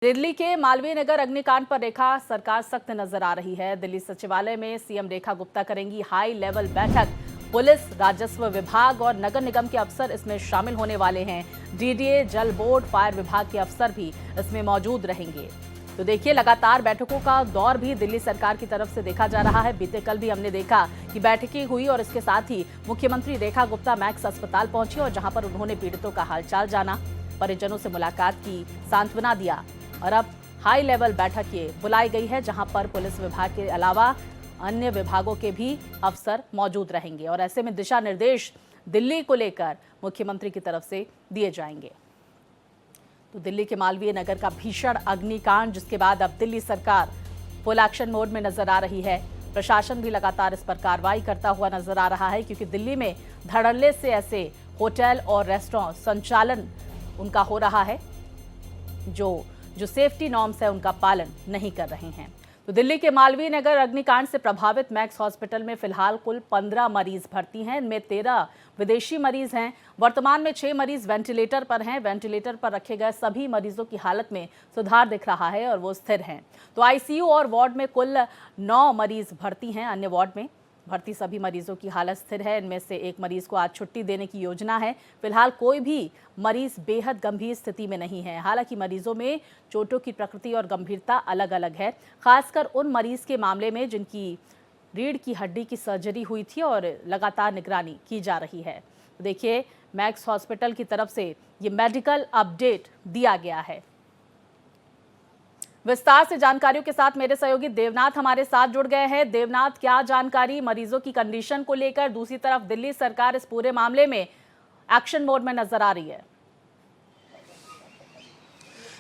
दिल्ली के मालवीय नगर अग्निकांड पर रेखा सरकार सख्त नजर आ रही है। दिल्ली सचिवालय में सीएम रेखा गुप्ता करेंगी हाई लेवल बैठक। पुलिस, राजस्व विभाग और नगर निगम के अफसर इसमें शामिल होने वाले हैं। डीडीए, जल बोर्ड, फायर विभाग के अफसर भी इसमें मौजूद रहेंगे। तो देखिए, लगातार बैठकों का दौर भी दिल्ली सरकार की तरफ से देखा जा रहा है। बीते कल भी हमने देखा कि बैठकें हुई और इसके साथ ही मुख्यमंत्री रेखा गुप्ता मैक्स अस्पताल पहुंची और जहां पर उन्होंने पीड़ितों का हालचाल जाना, परिजनों से मुलाकात की, सांत्वना दिया। और अब हाई लेवल बैठक ये बुलाई गई है जहां पर पुलिस विभाग के अलावा अन्य विभागों के भी अफसर मौजूद रहेंगे और ऐसे में दिशा निर्देश दिल्ली को लेकर मुख्यमंत्री की तरफ से दिए जाएंगे। तो दिल्ली के मालवीय नगर का भीषण अग्निकांड, जिसके बाद अब दिल्ली सरकार फुल एक्शन मोड में नजर आ रही है। प्रशासन भी लगातार इस पर कार्रवाई करता हुआ नजर आ रहा है, क्योंकि दिल्ली में धड़ल्ले से ऐसे होटल और रेस्टोरेंट संचालन उनका हो रहा है जो सेफ्टी नॉर्म्स है उनका पालन नहीं कर रहे हैं। तो दिल्ली के मालवीय नगर अग्निकांड से प्रभावित मैक्स हॉस्पिटल में फिलहाल कुल 15 मरीज भर्ती हैं। इनमें 13 विदेशी मरीज हैं। वर्तमान में 6 मरीज वेंटिलेटर पर हैं। वेंटिलेटर पर रखे गए सभी मरीजों की हालत में सुधार दिख रहा है और वो स्थिर हैं। तो आईसीयू और वार्ड में कुल 9 मरीज भर्ती हैं। अन्य वार्ड में भर्ती सभी मरीजों की हालत स्थिर है। इनमें से एक मरीज को आज छुट्टी देने की योजना है। फिलहाल कोई भी मरीज बेहद गंभीर स्थिति में नहीं है। हालांकि मरीजों में चोटों की प्रकृति और गंभीरता अलग अलग है, खासकर उन मरीज के मामले में जिनकी रीढ़ की हड्डी की सर्जरी हुई थी और लगातार निगरानी की जा रही है। तो देखिए, मैक्स हॉस्पिटल की तरफ से ये मेडिकल अपडेट दिया गया है। विस्तार से जानकारियों के साथ मेरे सहयोगी देवनाथ हमारे साथ जुड़ गए हैं। देवनाथ, क्या जानकारी मरीजों की कंडीशन को लेकर? दूसरी तरफ दिल्ली सरकार इस पूरे मामले में एक्शन मोड में नजर आ रही है।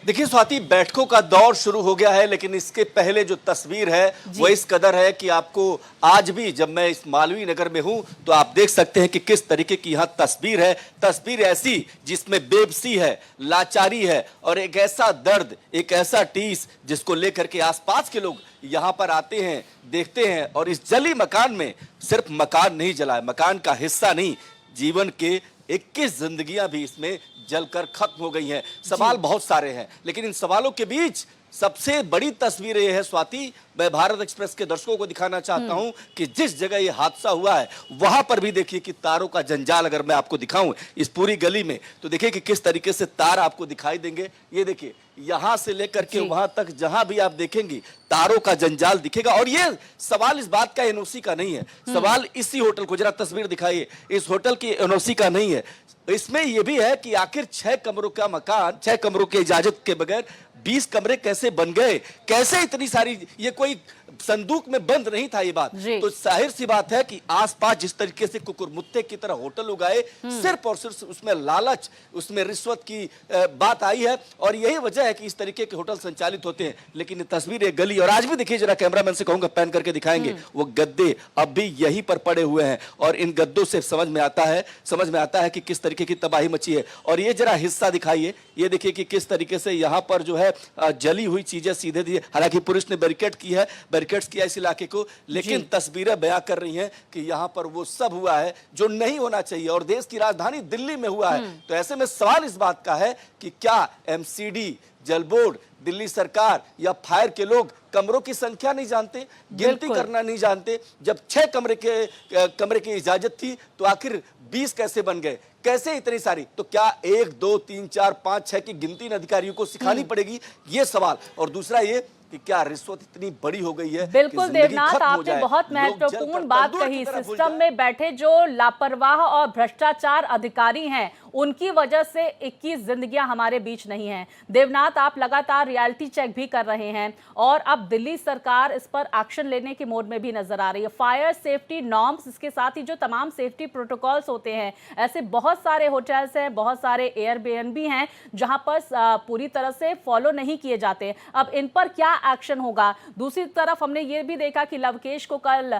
देखिए स्वाति, बैठकों का दौर शुरू हो गया है, लेकिन इसके पहले जो तस्वीर है वो इस कदर है कि आपको आज भी जब मैं इस मालवीय नगर में हूं तो आप देख सकते हैं कि किस तरीके की यहां तस्वीर है। तस्वीर ऐसी जिसमें बेबसी है, लाचारी है और एक ऐसा दर्द, एक ऐसा टीस जिसको लेकर के आसपास के लोग यहां पर आते हैं, देखते हैं। और इस जली मकान में सिर्फ मकान नहीं जला है, मकान का हिस्सा नहीं, जीवन के 21 जिंदगियां भी इसमें जलकर खत्म हो गई हैं। सवाल बहुत सारे हैं, लेकिन इन सवालों के बीच सबसे बड़ी तस्वीर यह है स्वाति, मैं भारत एक्सप्रेस के दर्शकों को दिखाना चाहता हूं कि जिस जगह यह हादसा हुआ है वहां पर भी देखिए कि तारों का जंजाल अगर मैं आपको दिखाऊं इस पूरी गली में, तो देखिए कि किस तरीके से तार आपको दिखाई देंगे। ये देखिए, यहां से लेकर के वहां तक जहां भी आप देखेंगे तारों का जंजाल दिखेगा। और ये सवाल इस बात का एनओसी का नहीं है, सवाल इसी होटल को, जरा तस्वीर दिखाइए, इस होटल की एनओसी का नहीं है। इसमें यह भी है कि आखिर 6 कमरों का मकान, 6 कमरों की इजाजत के बगैर 20 कमरे कैसे बन गए, कैसे इतनी सारी, ये कोई संदूक में बंद नहीं था ये बात। तो जाहिर सी बात है कि आसपास जिस तरीके से कुकुरमुत्ते की तरह होटल उगाए, सिर्फ और सिर्फ उसमें लालच, उसमें रिश्वत की बात आई है और यही वजह है कि इस तरीके के होटल संचालित होते हैं। लेकिन ये तस्वीर एक गली, और आज भी देखिए, जरा कैमरामैन से कहूंगा पैन करके दिखाएंगे, वो गद्दे अब भी यहीं पर पड़े हुए हैं और इन गद्दों से समझ में आता है कि किस तरीके की तबाही मची है। और ये जरा हिस्सा दिखाइए, ये देखिए कि किस तरीके से यहां पर जो है जली हुई चीजें सीधे दी। हालांकि पुलिस ने बैरिकेड किया इस इलाके को, लेकिन तस्वीरें बयां कर रही हैं कि यहां पर वो सब हुआ है जो नहीं होना चाहिए और देश की राजधानी दिल्ली में हुआ है। तो ऐसे में सवाल इस बात का है कि क्या एमसीडी, जल बोर्ड, दिल्ली सरकार या फायर के लोग कमरों की संख्या नहीं जानते, गिनती करना नहीं जानते? जब 6 कमरे की इजाजत थी तो आखिर 20 कैसे बन गए, कैसे इतनी सारी? तो क्या 1 2 3 4 5 6 की गिनती इन अधिकारियों को सिखानी पड़ेगी, ये सवाल। और दूसरा ये कि क्या रिश्वत इतनी बड़ी हो गई है? बिल्कुल देवनाथ, आपने बहुत महत्वपूर्ण बात कही। सिस्टम में बैठे जो लापरवाह और भ्रष्टाचार अधिकारी हैं, उनकी वजह से 21 जिंदगियां हमारे बीच नहीं हैं। देवनाथ, आप लगातार रियलिटी चेक भी कर रहे हैं और अब दिल्ली सरकार इस पर एक्शन लेने के मोड में भी नजर आ रही है। फायर सेफ्टी नॉर्म्स, इसके साथ ही जो तमाम सेफ्टी प्रोटोकॉल्स होते हैं, ऐसे बहुत सारे होटल्स हैं, बहुत सारे एयरबीएनबी हैं जहां पर पूरी तरह से फॉलो नहीं किए जाते। अब इन पर क्या एक्शन होगा? दूसरी तरफ हमने ये भी देखा कि लवकेश को कल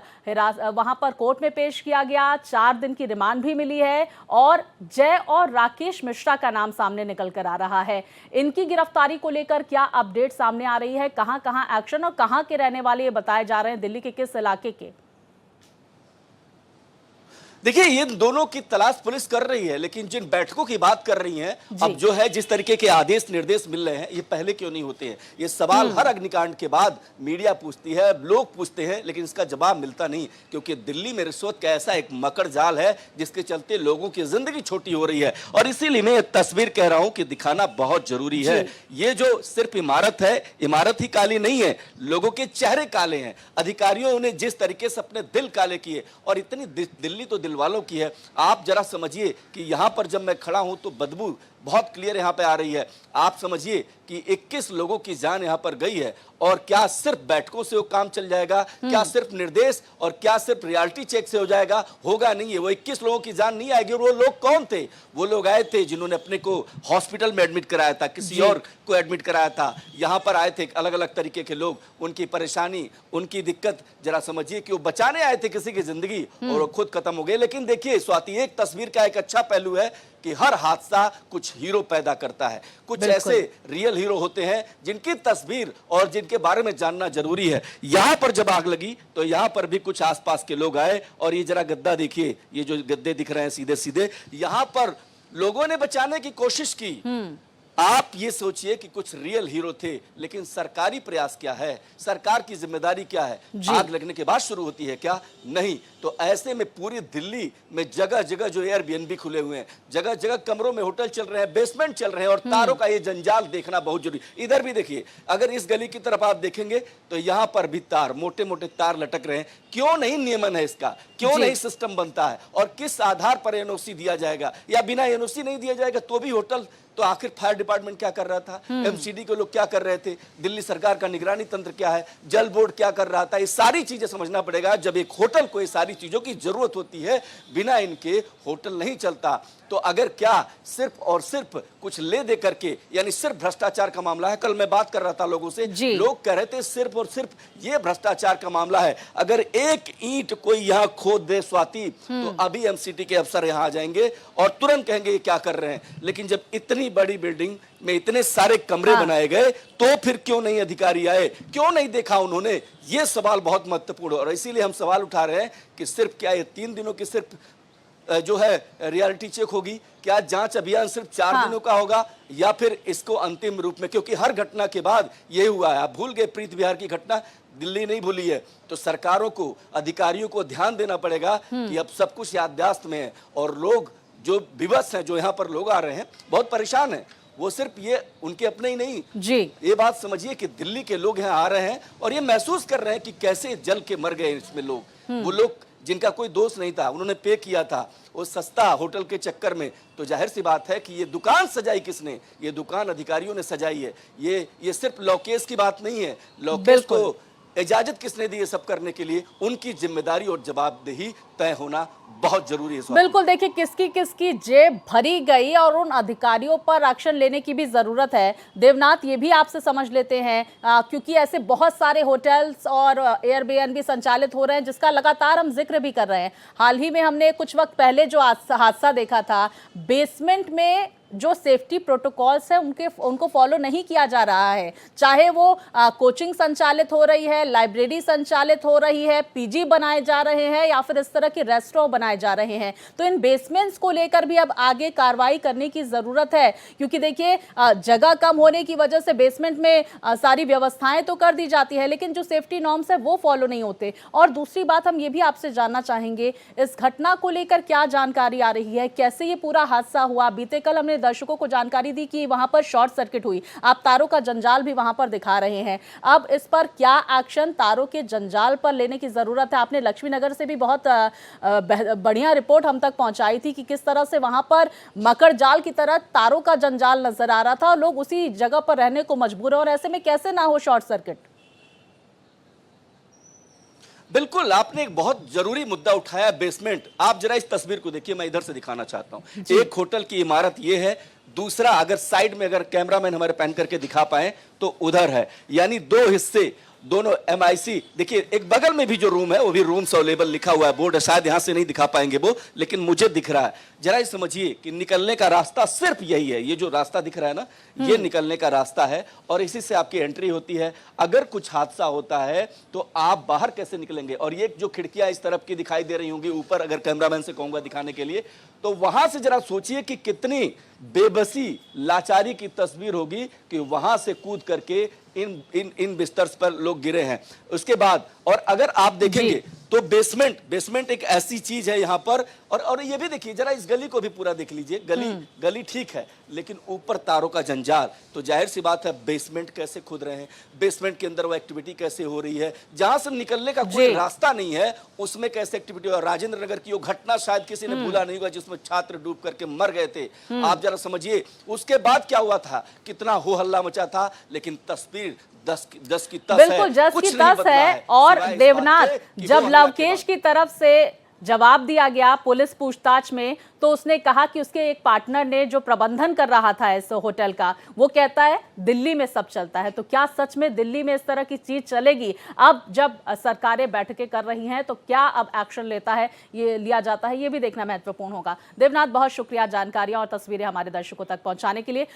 वहां पर कोर्ट में पेश किया गया, 4 दिन की रिमांड भी मिली है और जय और राकेश मिश्रा का नाम सामने निकल कर आ रहा है। इनकी गिरफ्तारी को लेकर क्या अपडेट सामने आ रही है? कहां एक्शन और कहां के रहने वाले ये बताए जा रहे हैं, दिल्ली के किस इलाके के? देखिए, ये दोनों की तलाश पुलिस कर रही है, लेकिन जिन बैठकों की बात कर रही हैं, अब जो है जिस तरीके के आदेश निर्देश मिल रहे हैं, ये पहले क्यों नहीं होते हैं? ये सवाल हर अग्निकांड के बाद मीडिया पूछती है, लोग पूछते हैं, लेकिन इसका जवाब मिलता नहीं, क्योंकि दिल्ली में रिश्वत का ऐसा एक मकड़ जाल है जिसके चलते लोगों की जिंदगी छोटी हो रही है। और इसीलिए मैं ये तस्वीर कह रहा हूं कि दिखाना बहुत जरूरी है। ये जो सिर्फ इमारत है, इमारत ही काली नहीं है, लोगों के चेहरे काले हैं। अधिकारियों ने जिस तरीके से अपने दिल काले किए, और इतनी दिल्ली तो दिल वालों की है। आप जरा समझिए कि यहां पर जब मैं खड़ा हूं तो बदबू बहुत क्लियर यहां पे आ रही है। आप समझिए कि 21 लोगों की जान यहां पर गई है, और क्या सिर्फ बैठकों से वो काम चल जाएगा? क्या सिर्फ निर्देश और क्या सिर्फ रियलिटी चेक से हो जाएगा? होगा नहीं है। वो 21 लोगों की जान नहीं आएगी। और वो लोग कौन थे? वो लोग आए थे जिन्होंने अपने को हॉस्पिटल में एडमिट कराया था, किसी और को एडमिट कराया था। यहां पर आए थे अलग अलग तरीके के लोग, उनकी परेशानी, उनकी दिक्कत जरा समझिए कि वो बचाने आए थे किसी की जिंदगी, और वो खुद खत्म हो गए। लेकिन देखिए स्वाति, एक तस्वीर का एक अच्छा पहलू है कि हर हादसा कुछ हीरो पैदा करता है। कुछ ऐसे रियल हीरो होते हैं जिनकी तस्वीर और जिनके बारे में जानना जरूरी है। यहां पर जब आग लगी तो यहां पर भी कुछ आसपास के लोग आए, और ये जरा गद्दा देखिए, ये जो गद्दे दिख रहे हैं सीधे सीधे, यहां पर लोगों ने बचाने की कोशिश की। आप ये सोचिए कि कुछ रियल हीरो थे, लेकिन सरकारी प्रयास क्या है? सरकार की जिम्मेदारी क्या है? आग लगने के बाद शुरू होती है क्या? नहीं। तो ऐसे में पूरी दिल्ली में जगह जगह जो एयरबीएनबी खुले हुए हैं, जगह जगह कमरों में होटल चल रहे हैं, बेसमेंट चल रहे हैं, और तारों का ये जंजाल देखना बहुत जरूरी। इधर भी देखिए, अगर इस गली की तरफ आप देखेंगे तो यहां पर भी तार, मोटे मोटे तार लटक रहे हैं। क्यों नहीं नियमन है इसका? क्यों नहीं सिस्टम बनता है? और किस आधार पर एनओसी दिया जाएगा, या बिना एनओसी नहीं दिया जाएगा तो भी होटल? तो आखिर फायर डिपार्टमेंट क्या कर रहा था? एमसीडी के लोग क्या कर रहे थे? दिल्ली सरकार का निगरानी तंत्र क्या है? जल बोर्ड क्या कर रहा था? ये सारी चीजें समझना पड़ेगा। जब एक होटल को ये सारी चीजों की जरूरत होती है, बिना इनके होटल नहीं चलता। तो अगर क्या सिर्फ और सिर्फ कुछ ले दे करके, यानी सिर्फ भ्रष्टाचार का मामला है? कल मैं बात कर रहा था लोगों से, लोग कह रहे थे सिर्फ और सिर्फ ये भ्रष्टाचार का मामला है। अगर एक ईंट कोई यहाँ खोद दे स्वाति, तो अभी एमसीटी के अफसर यहाँ आ जाएंगे और तुरंत कहेंगे ये क्या कर रहे हैं। लेकिन जब इतनी बड़ी बिल्डिंग में इतने सारे कमरे बनाए गए, तो फिर क्यों नहीं अधिकारी आए? क्यों नहीं देखा उन्होंने? ये सवाल बहुत महत्वपूर्ण है। और इसीलिए हम सवाल उठा रहे हैं कि सिर्फ क्या ये 3 दिनों की सिर्फ जो है रियलिटी चेक होगी? क्या जांच अभियान सिर्फ 4 दिनों का होगा, या फिर इसको अंतिम रूप में? क्योंकि हर घटना के बाद यही हुआ है। आप भूल गए प्रीत विहार की घटना, दिल्ली नहीं भूली है। तो सरकारों को, अधिकारियों को ध्यान देना पड़ेगा कि अब सब कुछ याददाश्त में है, और लोग जो विवश हैं, जो यहाँ पर लोग आ रहे हैं, बहुत परेशान हैं। वो सिर्फ ये उनके अपने ही नहीं जी, ये बात समझिए कि दिल्ली के लोग यहाँ आ रहे हैं और ये महसूस कर रहे हैं कि कैसे जल के मर गए इसमें लोग। वो लोग जिनका कोई दोष नहीं था, उन्होंने पे किया था वो सस्ता होटल के चक्कर में। तो जाहिर सी बात है कि ये दुकान सजाई किसने? ये दुकान अधिकारियों ने सजाई है। ये सिर्फ लॉकेश की बात नहीं है। लॉकेश को इजाजत किसने दी है सब करने के लिए? उनकी जिम्मेदारी और जवाबदेही तय होना बहुत जरूरी है। बिल्कुल, देखिए किसकी किसकी जेब भरी गई और उन अधिकारियों पर एक्शन लेने की भी जरूरत है। देवनाथ, ये भी आपसे समझ लेते हैं, क्योंकि ऐसे बहुत सारे होटल्स और एयरबीएनबी संचालित हो रहे हैं जिसका लगातार हम जिक्र भी कर रहे हैं। हाल ही में हमने कुछ वक्त पहले जो हादसा देखा था, बेसमेंट में जो सेफ्टी प्रोटोकॉल्स है उनको फॉलो नहीं किया जा रहा है। चाहे वो कोचिंग संचालित हो रही है, लाइब्रेरी संचालित हो रही है, पीजी बनाए जा रहे हैं, या फिर इस तरह के रेस्टोरेंट बनाए जा रहे हैं। तो इन बेसमेंट्स को लेकर भी अब आगे कार्रवाई करने की जरूरत है, क्योंकि देखिए जगह कम होने की वजह से बेसमेंट में सारी व्यवस्थाएं तो कर दी जाती है, लेकिन जो सेफ्टी नॉर्म्स है वो फॉलो नहीं होते। और दूसरी बात हम ये भी आपसे जानना चाहेंगे, इस घटना को लेकर क्या जानकारी आ रही है, कैसे ये पूरा हादसा हुआ? बीते कल हमने दर्शकों को जानकारी दी कि वहां पर शॉर्ट सर्किट हुई, आप तारों का जंजाल भी वहां पर दिखा रहे हैं। अब इस पर क्या एक्शन तारों के जंजाल पर लेने की जरूरत है? आपने लक्ष्मी नगर से भी बहुत बढ़िया रिपोर्ट हम तक पहुंचाई थी कि किस तरह से वहां पर मकर जाल की तरह तारों का जंजाल नजर आ रहा था और लोग उसी जगह पर रहने को मजबूर है, और ऐसे में कैसे ना हो शॉर्ट सर्किट। बिल्कुल, आपने एक बहुत जरूरी मुद्दा उठाया, बेसमेंट। आप जरा इस तस्वीर को देखिए, मैं इधर से दिखाना चाहता हूं। एक होटल की इमारत ये है, दूसरा अगर साइड में अगर कैमरामैन हमारे पैन करके दिखा पाए तो उधर है, यानी 2 हिस्से। दोनों MIC, देखिए एक बगल में भी जो रूम है वो भी रूम्स अवेलेबल लिखा हुआ है, बोर्ड है, शायद यहां से नहीं दिखा पाएंगे वो, लेकिन मुझे दिख रहा है। जरा ये समझिए कि निकलने का रास्ता सिर्फ यही है, ये जो रास्ता दिख रहा है ना, ये निकलने का रास्ता है और इसी से आपकी एंट्री होती है। अगर कुछ हादसा होता है तो आप बाहर कैसे निकलेंगे? और ये जो खिड़कियां इस तरफ की दिखाई दे रही होंगी ऊपर, अगर कैमरामैन से कहूंगा दिखाने के लिए, तो वहां से जरा सोचिए कि कितनी बेबसी, लाचारी की तस्वीर होगी कि वहां से कूद करके इन बिस्तर पर लोग गिरे हैं। उसके बाद और अगर आप देखेंगे तो बेसमेंट एक ऐसी चीज है यहां पर, और ये भी देखिए, जरा इस गली को भी पूरा देख लीजिए। गली ठीक है, लेकिन ऊपर तारों का जंजाल, तो जाहिर सी बात है बेसमेंट कैसे खुद रहे हैं, बेसमेंट के अंदर वो एक्टिविटी कैसे हो रही है, जहां से निकलने का कोई रास्ता नहीं है उसमें कैसे एक्टिविटी हो। राजेंद्र नगर की वो घटना शायद किसी ने भूला नहीं होगा जिसमें छात्र डूब करके मर गए थे। आप जरा समझिए उसके बाद क्या हुआ था, कितना हो हल्ला मचा था, लेकिन तस्वीर 10 की 10 बिल्कुल 10 की 10 है। और देवनाथ, जब लवकेश की तरफ से जवाब दिया गया पुलिस पूछताछ में, तो उसने कहा कि उसके एक पार्टनर ने जो प्रबंधन कर रहा था इस होटल का, वो कहता है दिल्ली में सब चलता है। तो क्या सच में दिल्ली में इस तरह की चीज चलेगी? अब जब सरकारें बैठकें कर रही हैं तो क्या अब एक्शन लिया जाता है, ये भी देखना महत्वपूर्ण होगा। देवनाथ, बहुत शुक्रिया जानकारियां और तस्वीरें हमारे दर्शकों तक पहुंचाने के लिए।